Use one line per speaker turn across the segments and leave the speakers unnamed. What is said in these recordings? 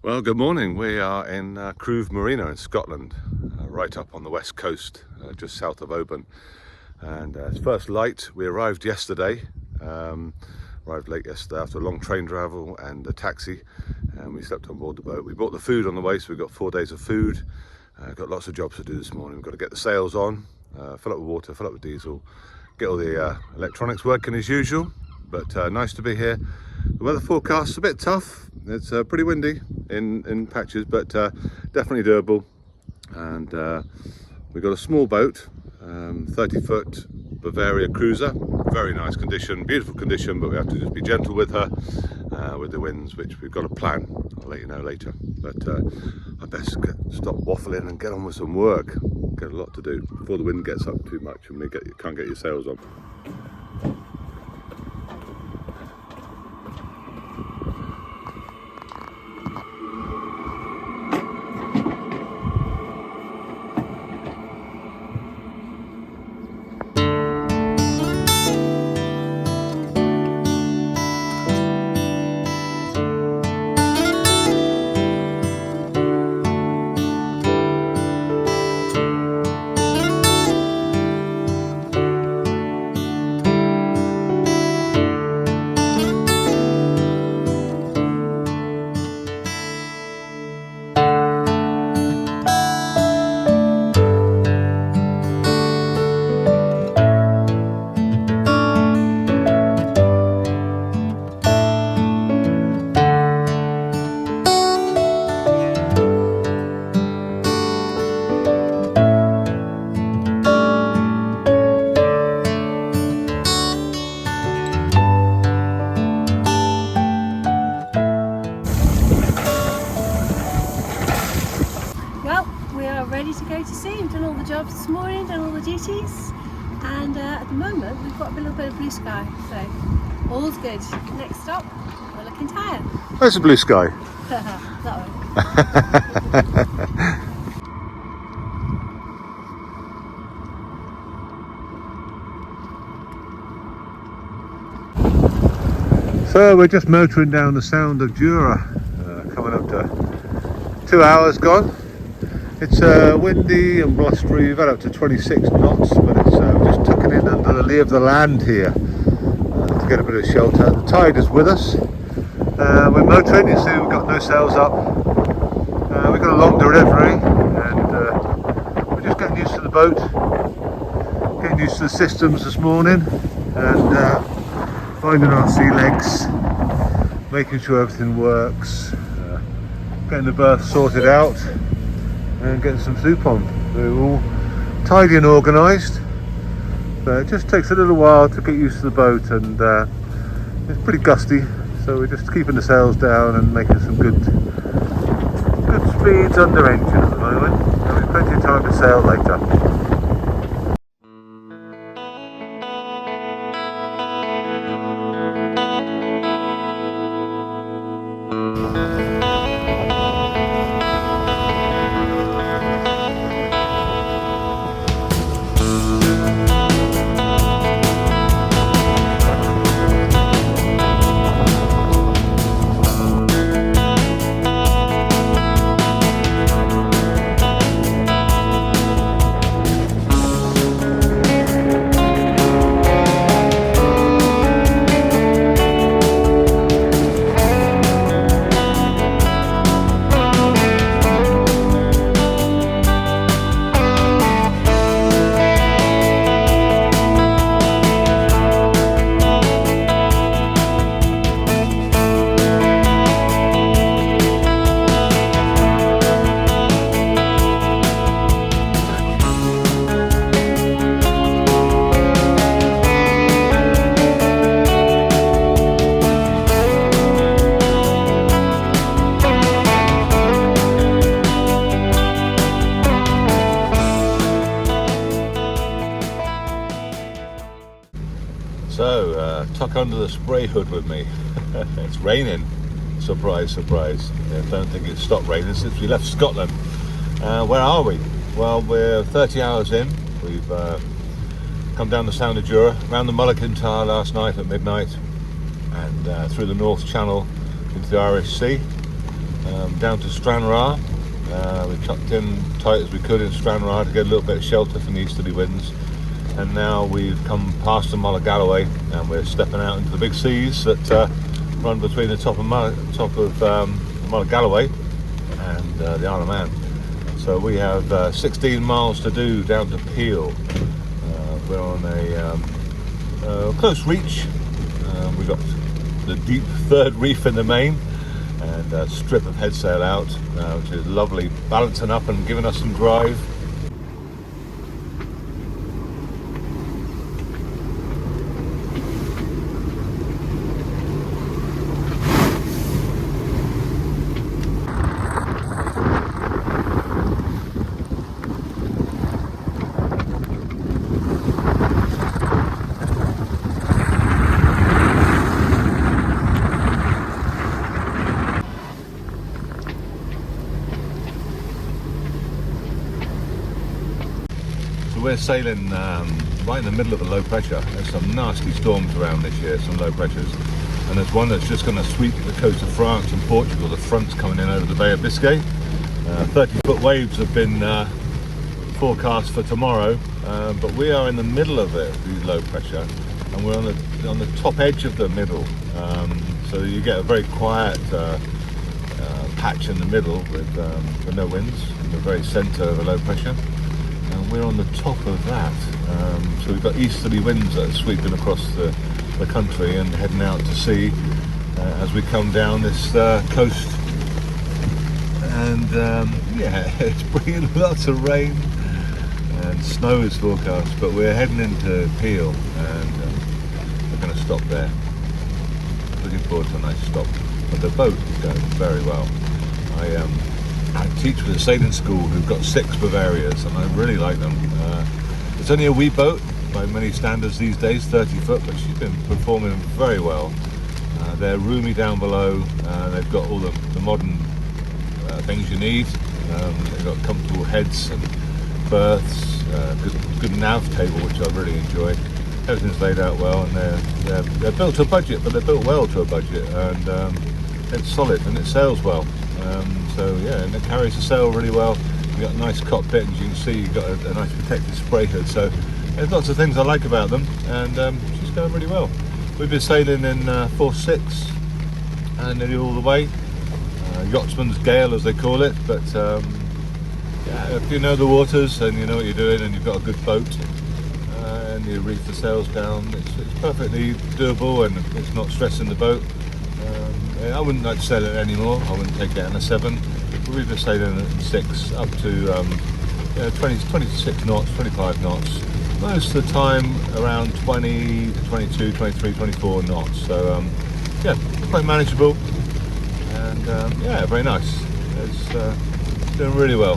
Well, good morning. We are in Craobh Marina in Scotland, right up on the west coast, just south of Oban. And it's first light. We arrived yesterday, arrived late yesterday after a long train travel and a taxi, and we slept on board the boat. We bought the food on the way, so we've got 4 days of food. Got lots of jobs to do this morning. We've got to get the sails on, fill up with water, fill up with diesel, get all the electronics working as usual. But nice to be here. The weather forecast's a bit tough. It's pretty windy in patches, but definitely doable. And we've got a small boat, 30-foot Bavaria cruiser, very nice condition, beautiful condition, but we have to just be gentle with her, with the winds, which we've got a plan. I'll let you know later. But I best stop waffling and get on with some work. Got a lot to do before the wind gets up too much and can't get your sails on.
Ready to go to sea. We've done all the jobs this morning, done all the duties, and at the moment we've got a little bit of blue sky, so all's good. Next stop, we're looking tired.
Where's the blue sky?
That one.
So we're just motoring down the Sound of Jura, coming up to 2 hours gone. It's windy and blustery. We've had up to 26 knots, but it's just tucking in under the lee of the land here to get a bit of shelter. The tide is with us. We're motoring. You see we've got no sails up. We've got a long delivery, and we're just getting used to the boat, getting used to the systems this morning, and finding our sea legs, making sure everything works, getting the berth sorted out, and getting some soup on. We're all tidy and organised, but it just takes a little while to get used to the boat, and it's pretty gusty, so we're just keeping the sails down and making some good speeds under engine at the moment. There'll be plenty of time to sail later. So, tuck under the spray hood with me. It's raining. Surprise, surprise. I don't think it's stopped raining since we left Scotland. Where are we? Well, we're 30 hours in. We've come down the Sound of Jura, around the Mullaghtyntire last night at midnight, and through the North Channel into the Irish Sea. down to Stranraer. We tucked in tight as we could in Stranraer to get a little bit of shelter from the easterly winds. And now we've come past the Mull of Galloway and we're stepping out into the big seas that run between the top of the Mull of Galloway and the Isle of Man. So we have 16 miles to do down to Peel. We're on a close reach. We've got the deep third reef in the main and a strip of head sail out, which is lovely, balancing up and giving us some drive. We're sailing right in the middle of a low pressure. There's some nasty storms around this year, some low pressures. And there's one that's just going to sweep the coast of France and Portugal. The front's coming in over the Bay of Biscay. 30-foot waves have been forecast for tomorrow, but we are in the middle of it, the low pressure, and we're on the top edge of the middle. So you get a very quiet patch in the middle with no winds in the very centre of a low pressure. And we're on the top of that, so we've got easterly winds that are sweeping across the country and heading out to sea as we come down this coast. And yeah, it's bringing lots of rain and snow is forecast, but we're heading into Peel and we're going to stop there. Looking forward to a nice stop, but the boat is going very well. I teach with a sailing school who've got 6 Bavarias and I really like them. It's only a wee boat by many standards these days, 30 foot, but she's been performing very well. They're roomy down below, they've got all the modern things you need. They've got comfortable heads and berths, good nav table, which I really enjoy. Everything's laid out well, and they're built to a budget, but they're built well to a budget, and it's solid and it sails well. So yeah, and it carries the sail really well. You've got a nice cockpit, and you can see you've got a nice protected spray hood. So there's lots of things I like about them, and she's going really well. We've been sailing in 4-6 and nearly all the way. Yachtsman's gale, as they call it. But yeah, if you know the waters and you know what you're doing, and you've got a good boat, and you reef the sails down, it's perfectly doable, and it's not stressing the boat. I wouldn't like to sail it anymore. I wouldn't take it in a 7. We've been sailing at 6 up to 26 knots, 25 knots. Most of the time around 20 to 22, 23, 24 knots. So yeah, quite manageable, and yeah, very nice. It's doing really well.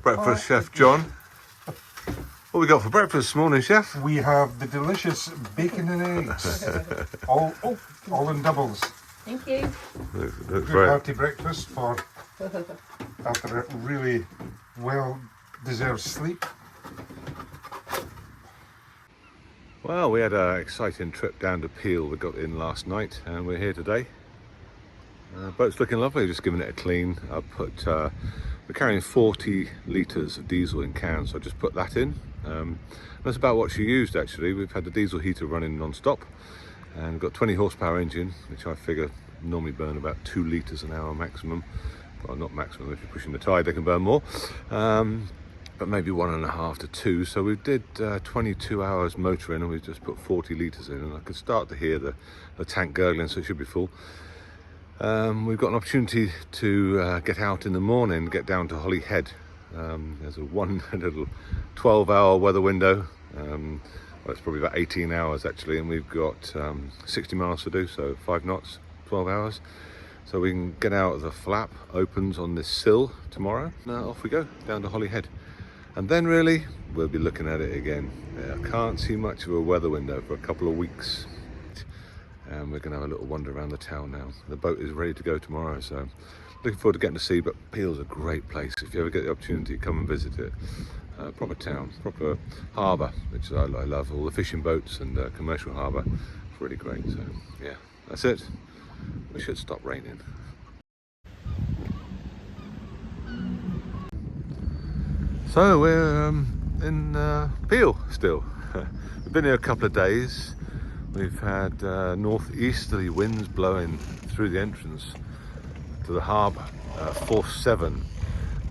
Breakfast, Chef John. What we got for breakfast this morning, Chef?
We have the delicious bacon and eggs, all in doubles.
Thank you.
Looks
Good
very
hearty breakfast for after a really well-deserved sleep.
well. We had an exciting trip down to Peel. We got in last night, and we're here today. Boat's looking lovely. Just giving it a clean. We're carrying 40 litres of diesel in cans, so I just put that in. That's about what she used actually. We've had the diesel heater running non-stop, and got 20 horsepower engine, which I figure normally burn about 2 litres an hour maximum. Well, not maximum, if you're pushing the tide they can burn more, but maybe 1.5 to 2. So we did 22 hours motoring, and we've just put 40 litres in, and I could start to hear the tank gurgling, so it should be full. We've got an opportunity to get out in the morning, get down to Holyhead. There's a little 12-hour weather window. Well, it's probably about 18 hours actually, and we've got 60 miles to do, so 5 knots, 12 hours. So we can get out of the flap, opens on this sill tomorrow. Now off we go, down to Holyhead. And then really we'll be looking at it again. I can't see much of a weather window for a couple of weeks, and we're going to have a little wander around the town now. The boat is ready to go tomorrow, so looking forward to getting to sea. But Peel's a great place. If you ever get the opportunity, come and visit it. Proper town, proper harbour, which I love. All the fishing boats and commercial harbour. It's really great. So yeah, that's it. We should stop raining. So we're in Peel still. We've been here a couple of days. We've had northeasterly winds blowing through the entrance to the harbour, force 7.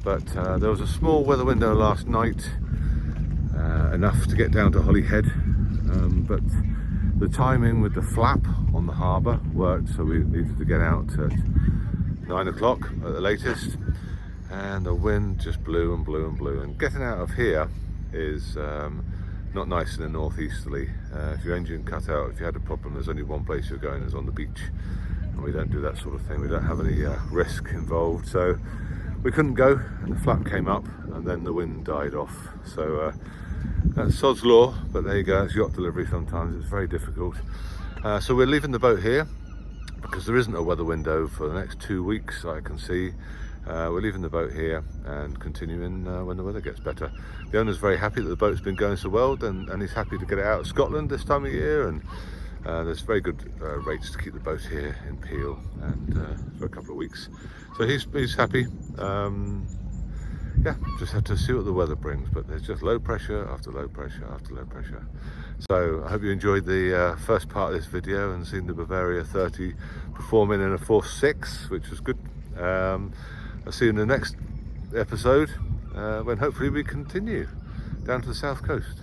But there was a small weather window last night, enough to get down to Holyhead. But the timing with the flap on the harbour worked, so we needed to get out at 9 o'clock at the latest. And the wind just blew and blew and blew. And getting out of here is not nice in the northeasterly. If your engine cut out, if you had a problem, there's only one place you're going, is on the beach. And we don't do that sort of thing. We don't have any risk involved. So we couldn't go, and the flap came up, and then the wind died off. So that's sod's law, but there you go. It's yacht delivery sometimes. It's very difficult. So we're leaving the boat here because there isn't a weather window for the next 2 weeks, I can see. We're leaving the boat here and continuing when the weather gets better. The owner's very happy that the boat's been going so well, and he's happy to get it out of Scotland this time of year, and there's very good rates to keep the boat here in Peel and for a couple of weeks. So he's happy. Yeah, just have to see what the weather brings, but there's just low pressure after low pressure after low pressure. So I hope you enjoyed the first part of this video and seen the Bavaria 30 performing in a force 6, which was good. I'll see you in the next episode when hopefully we continue down to the south coast.